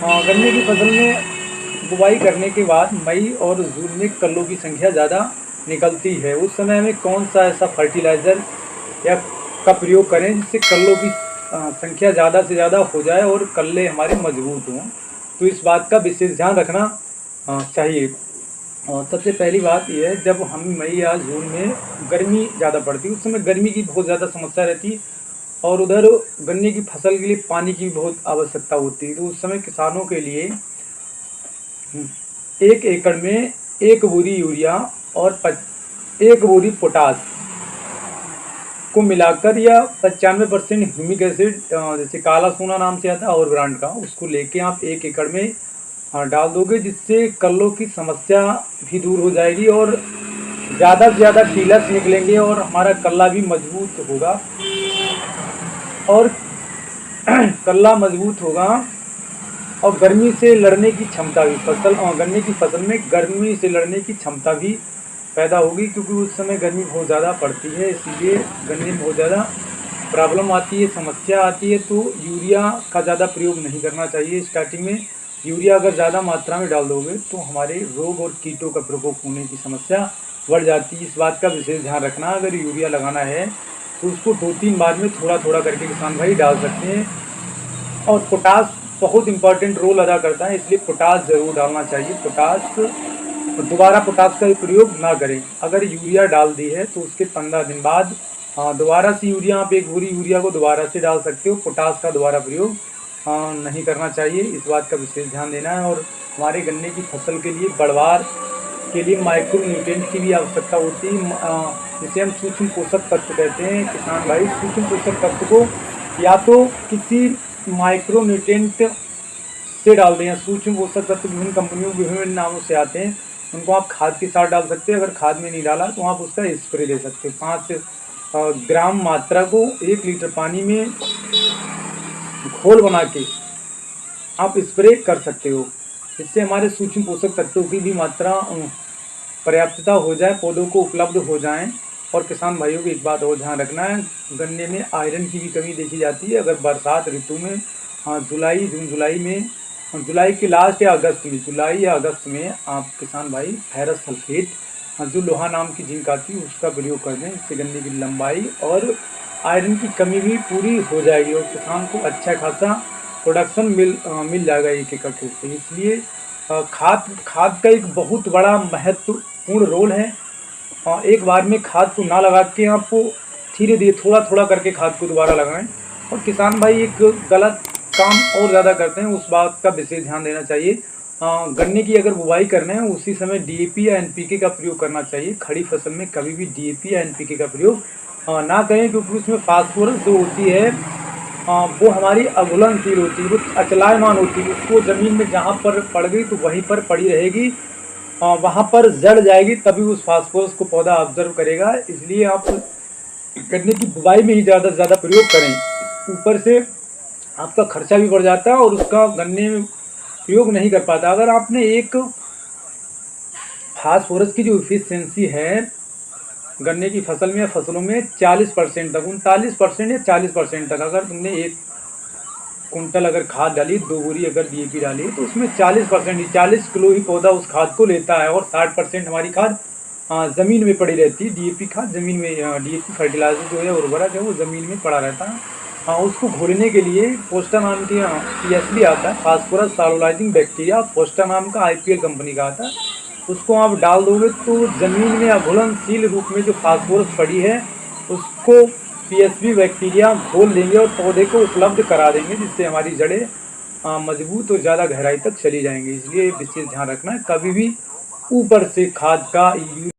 गन्ने की फसल में बुवाई करने के बाद मई और जून में कल्लों की संख्या ज़्यादा निकलती है। उस समय हमें कौन सा ऐसा फर्टिलाइज़र या का प्रयोग करें जिससे कल्लों की संख्या ज़्यादा से ज़्यादा हो जाए और कल्ले हमारे मजबूत हों। तो इस बात का विशेष ध्यान रखना चाहिए। और सबसे पहली बात यह है, जब हम मई या जून में गर्मी ज़्यादा पड़ती है, उस समय गर्मी की बहुत ज़्यादा समस्या रहती है और उधर गन्ने की फसल के लिए पानी की बहुत आवश्यकता होती है। तो उस समय किसानों के लिए 1 एकड़ में 1 बोरी यूरिया और 1 बोरी पोटास को मिलाकर या 95% ह्यूमिक एसिड, जैसे काला सोना नाम से आता है और ब्रांड का, उसको लेके आप 1 एकड़ में डाल दोगे, जिससे कल्लों की समस्या भी दूर हो जाएगी और ज़्यादा से ज़्यादा टीलर्स निकलेंगे और हमारा कल्ला भी मजबूत होगा। और कल्ला मजबूत होगा और गर्मी से लड़ने की क्षमता भी गन्ने की फसल में गर्मी से लड़ने की क्षमता भी पैदा होगी, क्योंकि उस समय गर्मी बहुत ज़्यादा पड़ती है, इसीलिए गन्ने में बहुत ज़्यादा प्रॉब्लम आती है, समस्या आती है। तो यूरिया का ज़्यादा प्रयोग नहीं करना चाहिए स्टार्टिंग में। यूरिया अगर ज़्यादा मात्रा में डाल दोगे तो हमारे रोग और कीटों का प्रकोप होने की समस्या बढ़ जाती है। इस बात का विशेष ध्यान रखना। अगर यूरिया लगाना है तो उसको 2-3 बार में थोड़ा थोड़ा करके किसान भाई डाल सकते हैं। और पोटास बहुत इंपॉर्टेंट रोल अदा करता है, इसलिए पोटास ज़रूर डालना चाहिए। पोटास दोबारा पोटास का प्रयोग ना करें। अगर यूरिया डाल दी है तो उसके 15 दिन बाद दोबारा से यूरिया, आप 1 बोरी यूरिया को दोबारा से डाल सकते हो। पोटास का दोबारा प्रयोग नहीं करना चाहिए। इस बात का विशेष ध्यान देना है। और हमारे गन्ने की फसल के लिए बढ़वार के लिए माइक्रो न्यूट्रिएंट की भी आवश्यकता होती है, जिसे हम सूक्ष्म पोषक तत्व कहते हैं। किसान भाई सूक्ष्म पोषक तत्व को या तो किसी माइक्रो न्यूट्रिएंट से डाल दें, या सूक्ष्म पोषक तत्व विभिन्न कंपनियों विभिन्न नामों से आते हैं, उनको आप खाद के साथ डाल सकते हैं। अगर खाद में नहीं डाला तो आप उसका स्प्रे दे सकते हैं। 5 ग्राम मात्रा को 1 लीटर पानी में घोल बना के आप स्प्रे कर सकते हो। इससे हमारे सूक्ष्म पोषक तत्वों की भी मात्रा पर्याप्तता हो जाए, पौधों को उपलब्ध हो जाएं। और किसान भाइयों को एक बात और ध्यान रखना है, गन्ने में आयरन की भी कमी देखी जाती है। अगर बरसात ऋतु में जुलाई के लास्ट या अगस्त में, जुलाई या अगस्त में आप किसान भाई फेरस सल्फेट, जो लोहा नाम की जिंक आती है, उसका प्रयोग कर दें। इससे गन्ने की लंबाई और आयरन की कमी भी पूरी हो जाएगी और किसान को अच्छा खासा प्रोडक्शन मिल जाएगा 1 एकड़ खेत से। इसलिए खाद का एक बहुत बड़ा महत्वपूर्ण रोल है। एक बार में खाद को ना लगा के आपको धीरे धीरे थोड़ा थोड़ा करके खाद को दोबारा लगाएं। और किसान भाई एक गलत काम और ज़्यादा करते हैं, उस बात का विशेष ध्यान देना चाहिए। गन्ने की अगर बुवाई करना है उसी समय डीएपी या एनपीके का प्रयोग करना चाहिए। खड़ी फसल में कभी भी डीएपी या एनपीके का प्रयोग ना करें, क्योंकि उसमें फास्फोरस जो होती है वो हमारी अघुलनशील होती है, वो अचलायमान होती है। उसको ज़मीन में जहाँ पर पड़ गई तो वहीं पर पड़ी रहेगी, वहाँ पर जड़ जाएगी, तभी उस फास्फोरस को पौधा ऑब्जर्व करेगा। इसलिए आप गन्ने की बुवाई में ही ज़्यादा से ज़्यादा प्रयोग करें। ऊपर से आपका खर्चा भी बढ़ जाता है और उसका गन्ने में प्रयोग नहीं कर पाता। अगर आपने एक फास्फोरस की जो इफिशियंसी है गन्ने की फसल में या फसलों में 40% तक, 39% या 40% तक, अगर तुमने 1 कुंटल अगर खाद डाली, 2 बोरी अगर डीएपी डाली, तो उसमें 40 किलो ही पौधा उस खाद को लेता है और 60% हमारी खाद ज़मीन में पड़ी रहती है। डीएपी खाद ज़मीन में, डीएपी फर्टिलाइजर जो है उर्वरक है वो ज़मीन में पड़ा रहता है। उसको घोलने के लिए फोस्टा नाम की पीएसबी आता है, फास्फोरस सॉल्युलाइजिंग बैक्टीरिया, फोस्टा नाम का आईपीएल कंपनी का आता है। उसको आप डाल दोगे तो ज़मीन में अघुलनशील रूप में जो फास्फोरस पड़ी है उसको पीएसबी बैक्टीरिया घोल देंगे और पौधे को उपलब्ध करा देंगे, जिससे हमारी जड़ें मजबूत और ज़्यादा गहराई तक चली जाएंगी। इसलिए विशेष ध्यान रखना है, कभी भी ऊपर से खाद का